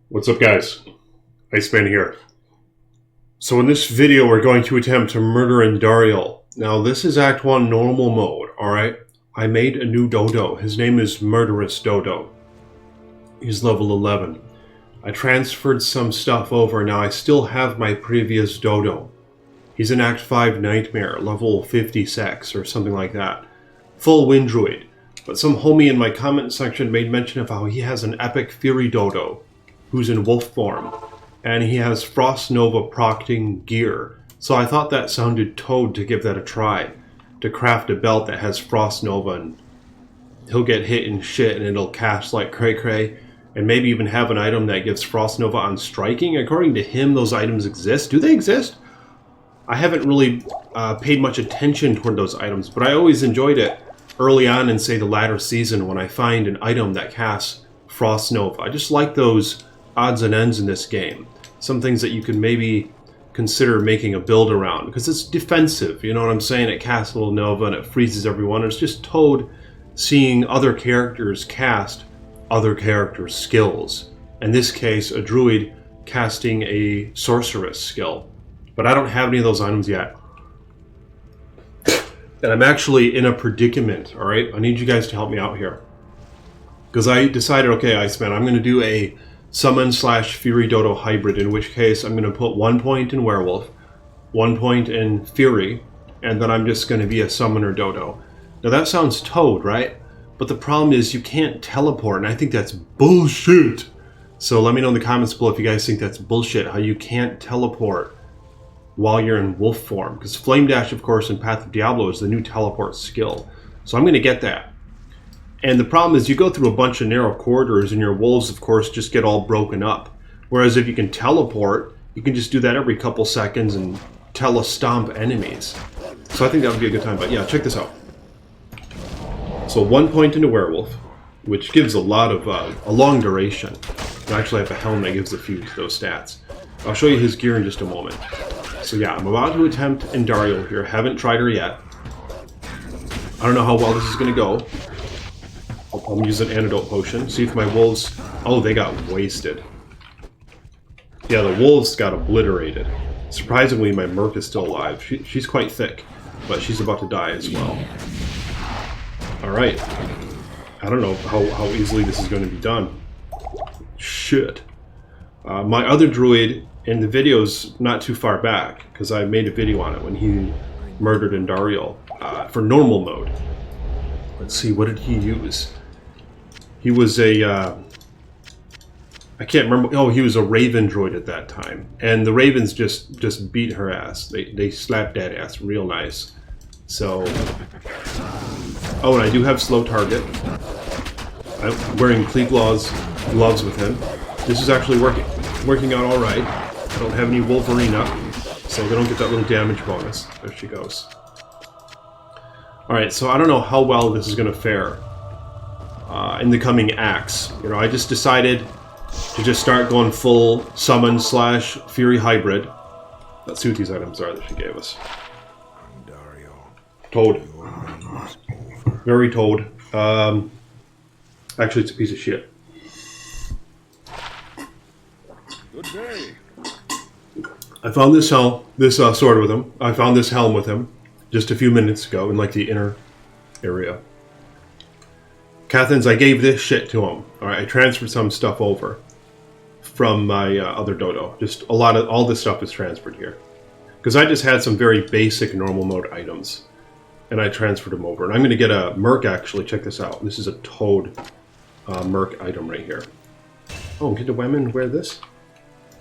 What's up, guys? Iceman here. So in this video we're going to attempt to murder Andariel. Now this is Act 1 normal mode, alright? I made a new dodo. His name is Murderous Dodo. He's level 11. I transferred some stuff over. Now I still have my previous dodo. He's an Act 5 Nightmare, level 56 or something like that. Full wind druid. But some homie in my comment section made mention of how he has an epic Fury dodo who's in wolf form, and he has Frost Nova procting gear. So I thought that sounded toad to give that a try, to craft a belt that has Frost Nova, and he'll get hit and shit and it'll cast like cray cray, and maybe even have an item that gives Frost Nova on striking. According to him, those items exist. Do they exist? I haven't really paid much attention toward those items, but I always enjoyed it early on in, say, the latter season when I find an item that casts Frost Nova. I just like those odds and ends in this game. Some things that you can maybe consider making a build around, because it's defensive, you know what I'm saying? It casts a little Nova and it freezes everyone. It's just Toad seeing other characters cast other characters' skills. In this case, a druid casting a sorceress skill. But I don't have any of those items yet. And I'm actually in a predicament, alright? I need you guys to help me out here. Because I decided, okay, Iceman, I'm going to do a Summon / Fury Dodo hybrid, in which case I'm going to put 1 point in Werewolf, 1 point in Fury, and then I'm just going to be a Summoner Dodo. Now that sounds Toad, right? But the problem is you can't teleport, and I think that's bullshit. So let me know in the comments below if you guys think that's bullshit, how you can't teleport while you're in wolf form. Because Flame Dash, of course, in Path of Diablo is the new teleport skill. So I'm going to get that. And the problem is you go through a bunch of narrow corridors and your wolves, of course, just get all broken up. Whereas if you can teleport, you can just do that every couple seconds and telestomp enemies. So I think that would be a good time. But yeah, check this out. So 1 point into Werewolf, which gives a lot of, a long duration. I actually have a helm that gives a few to those stats. I'll show you his gear in just a moment. So yeah, I'm about to attempt Andariel here. Haven't tried her yet. I don't know how well this is going to go. I'll use an antidote potion. See if my wolves... Oh, they got wasted. Yeah, the wolves got obliterated. Surprisingly, my merc is still alive. She's quite thick, but she's about to die as well. Alright. I don't know how easily this is going to be done. Shit. My other druid in the video's not too far back, because I made a video on it when he murdered Andariel for normal mode. Let's see, what did he use? He was a, I can't remember, oh, he was a Raven droid at that time. And the Ravens just beat her ass. They slapped that ass real nice. So, oh, and I do have slow target. I'm wearing Cleat gloves with him. This is actually working out alright. I don't have any Wolverine up, so they don't get that little damage bonus. There she goes. Alright, so I don't know how well this is going to fare in the coming acts. You know, I just decided to just start going full Summon / Fury hybrid. Let's see what these items are that she gave us. Toad. Very Toad. Actually, it's a piece of shit. Good day. I found this sword with him. I found this helm with him just a few minutes ago in like the inner area. Cathans, I gave this shit to him. Alright, I transferred some stuff over from my other dodo. Just all this stuff is transferred here. Because I just had some very basic normal mode items. And I transferred them over. And I'm going to get a merc actually. Check this out. This is a Toad merc item right here. Oh, can the women wear this?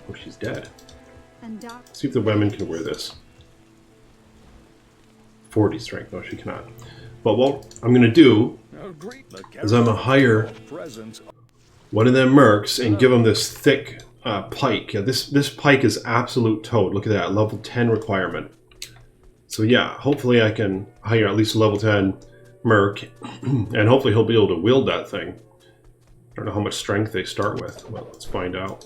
Oh, she's dead. See if the women can wear this. 40 strength. No, she cannot. But what I'm going to do is I'm going to hire one of them mercs and give them this thick pike. Yeah, this pike is absolute Toad. Look at that. Level 10 requirement. So yeah, hopefully I can hire at least a level 10 merc. And hopefully he'll be able to wield that thing. I don't know how much strength they start with. Well, let's find out.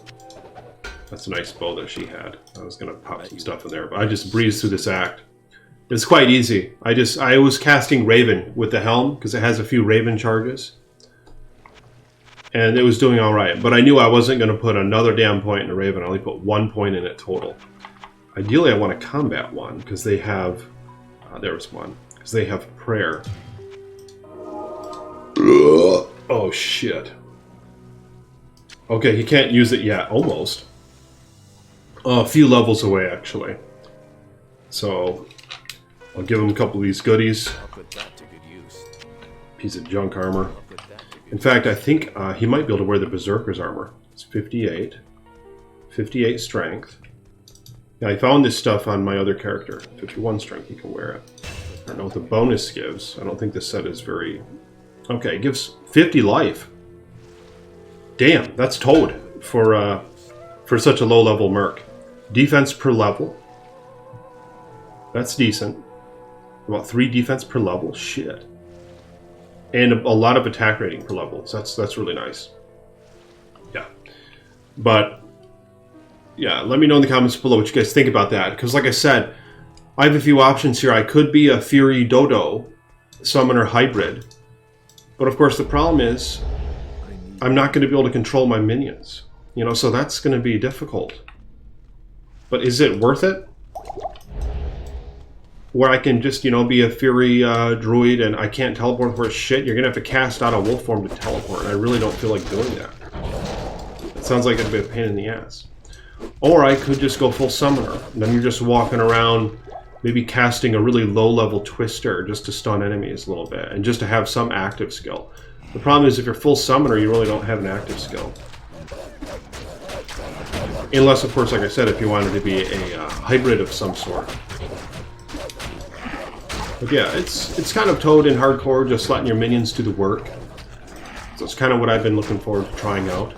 That's a nice bow that she had. I was going to pop some stuff in there, but I just breezed through this act. It's quite easy. I was casting Raven with the helm because it has a few Raven charges. And it was doing all right. But I knew I wasn't going to put another damn point in a Raven. I only put 1 point in it total. Ideally, I want a combat one because they have... there was one. Because they have prayer. Oh, shit. Okay, he can't use it yet. Almost. A few levels away, actually. So, I'll give him a couple of these goodies. Piece of junk armor. In fact, I think he might be able to wear the Berserker's armor. It's 58. 58 strength. Yeah, I found this stuff on my other character. 51 strength, he can wear it. I don't know what the bonus gives. I don't think this set is very... Okay, it gives 50 life. Damn, that's Toad for such a low-level merc. Defense per level. That's decent. About 3 defense per level. Shit. And a lot of attack rating per level. So that's really nice. Yeah. But, yeah, let me know in the comments below what you guys think about that. Because, like I said, I have a few options here. I could be a Fury Dodo Summoner Hybrid. But, of course, the problem is I'm not going to be able to control my minions. You know, so that's going to be difficult. But is it worth it? Where I can just, you know, be a Fury Druid and I can't teleport for shit. You're going to have to cast out a wolf form to teleport. And I really don't feel like doing that. It sounds like it'd be a pain in the ass. Or I could just go full summoner. And then you're just walking around, maybe casting a really low-level twister just to stun enemies a little bit. And just to have some active skill. The problem is if you're full summoner, you really don't have an active skill. Unless, of course, like I said, if you wanted to be a hybrid of some sort. But yeah, it's kind of Toad in hardcore, just letting your minions do the work. So it's kind of what I've been looking forward to trying out.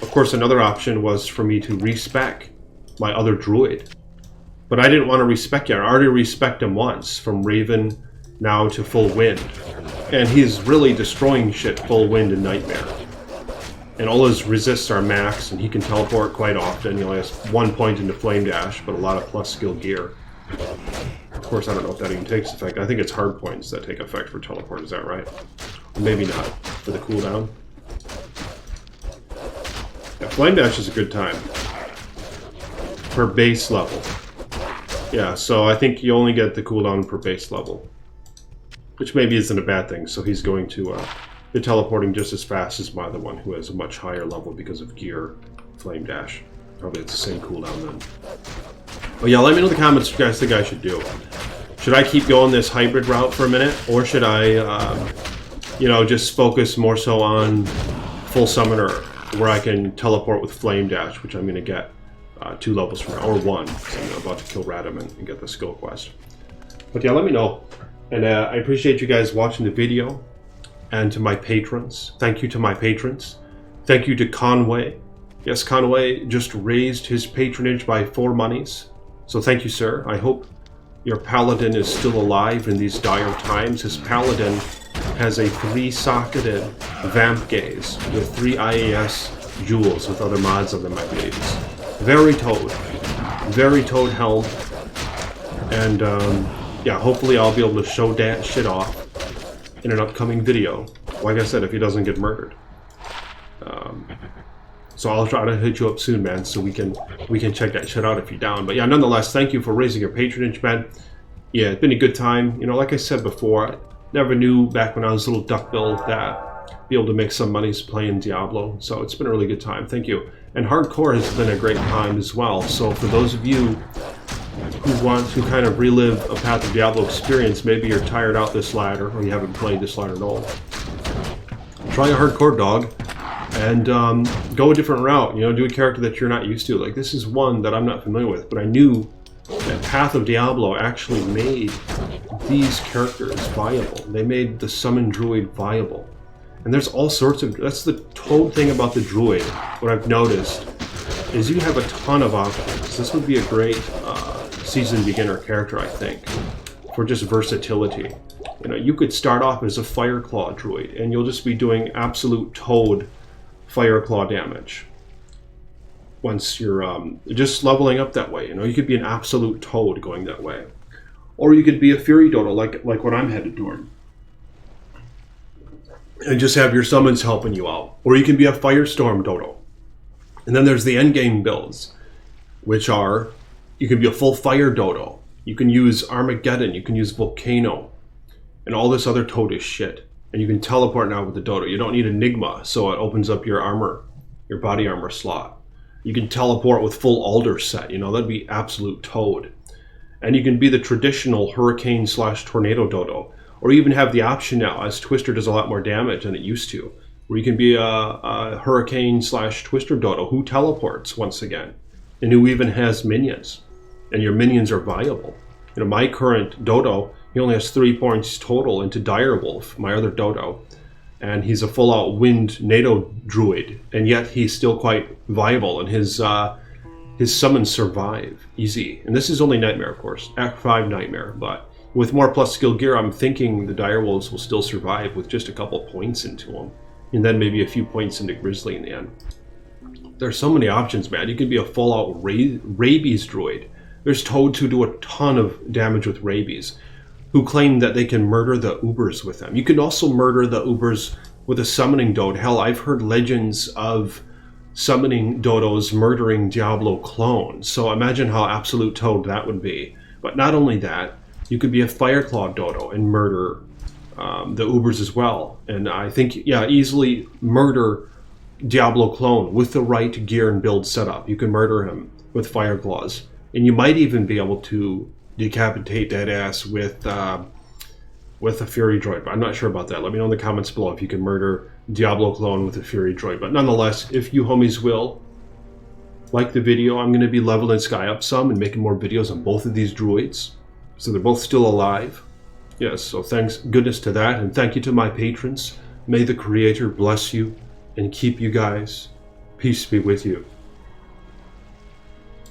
Of course, another option was for me to respec my other Druid. But I didn't want to respec yet. I already respec'd him once, from Raven now to full wind. And he's really destroying shit full wind and Nightmare. And all his resists are max, and he can teleport quite often. He only has 1 point into Flame Dash, but a lot of plus skill gear. Of course, I don't know if that even takes effect. I think it's hard points that take effect for teleport, is that right? Or maybe not, for the cooldown. Yeah, Flame Dash is a good time. Per base level. Yeah, so I think you only get the cooldown per base level. Which maybe isn't a bad thing, so he's going to be teleporting just as fast as my other one, who has a much higher level because of gear, Flame Dash. Probably it's the same cooldown then. Well, yeah, let me know in the comments what you guys think I should do. Should I keep going this hybrid route for a minute, or should I, you know, just focus more so on full summoner, where I can teleport with Flame Dash, which I'm going to get 2 levels from now, or 1, because I'm about to kill Radaman and get the skill quest. But yeah, let me know. And I appreciate you guys watching the video. And to my patrons. Thank you to my patrons. Thank you to Conway. Yes, Conway just raised his patronage by 4 monies. So thank you, sir. I hope your paladin is still alive in these dire times. His paladin has a 3-socketed vamp gaze with 3 IAS jewels with other mods on them, I believe. Very Toad. Very Toad held. And yeah, hopefully I'll be able to show that shit off in an upcoming video. Like I said, if he doesn't get murdered. So I'll try to hit you up soon, man, so we can check that shit out if you're down. But yeah, nonetheless, thank you for raising your patronage, man. Yeah, it's been a good time. You know, like I said before, I never knew back when I was a little duckbill that I'd be able to make some money playing Diablo. So it's been a really good time. Thank you. And hardcore has been a great time as well. So for those of you who want to kind of relive a Path of Diablo experience, maybe you're tired out this ladder, or you haven't played this ladder at all. Try a hardcore dog, and go a different route. You know, do a character that you're not used to. Like, this is one that I'm not familiar with, but I knew that Path of Diablo actually made these characters viable. They made the Summon Druid viable. And there's all sorts of... That's the Toad thing about the Druid. What I've noticed is you have a ton of options. This would be a great seasoned beginner character, I think, for just versatility. You know, you could start off as a Fireclaw Druid, and you'll just be doing absolute Toad Fireclaw damage. Once you're just leveling up that way, you know, you could be an absolute Toad going that way. Or you could be a Fury Dodo, like what I'm headed toward. and just have your summons helping you out. Or you can be a Firestorm Dodo. And then there's the endgame builds, which are, you can be a full Fire Dodo. You can use Armageddon, you can use Volcano, and all this other toadish shit. And you can teleport now with the Dodo. You don't need Enigma, so it opens up your armor, your body armor slot. You can teleport with full Alder set, you know, that'd be absolute toad. And you can be the traditional Hurricane / Tornado Dodo. Or even have the option now, as Twister does a lot more damage than it used to, where you can be a Hurricane / Twister Dodo who teleports once again, and who even has minions. And your minions are viable. You know, my current Dodo, he only has 3 points total into Direwolf, my other Dodo. And he's a full-out Wind NATO Druid, and yet he's still quite viable, and his summons survive easy. And this is only Nightmare, of course, Act 5 Nightmare, but with more plus skill gear, I'm thinking the Direwolves will still survive with just a couple points into them, and then maybe a few points into Grizzly in the end. There's so many options, man. You can be a full-out Rabies Druid. There's Toads who do a ton of damage with Rabies, who claim that they can murder the Ubers with them. You can also murder the Ubers with a summoning Dodo. Hell, I've heard legends of summoning Dodos murdering Diablo clones. So imagine how absolute toad that would be. But not only that, you could be a Fireclaw Dodo and murder the Ubers as well. And I think, yeah, easily murder Diablo clone with the right gear and build setup. You can murder him with Fireclaws. And you might even be able to decapitate that ass with a Fury Droid. But I'm not sure about that. Let me know in the comments below if you can murder Diablo clone with a Fury Droid. But nonetheless, if you homies will like the video, I'm going to be leveling Sky up some and making more videos on both of these druids. So they're both still alive. Yes, so thanks goodness to that. And thank you to my patrons. May the Creator bless you and keep you guys. Peace be with you.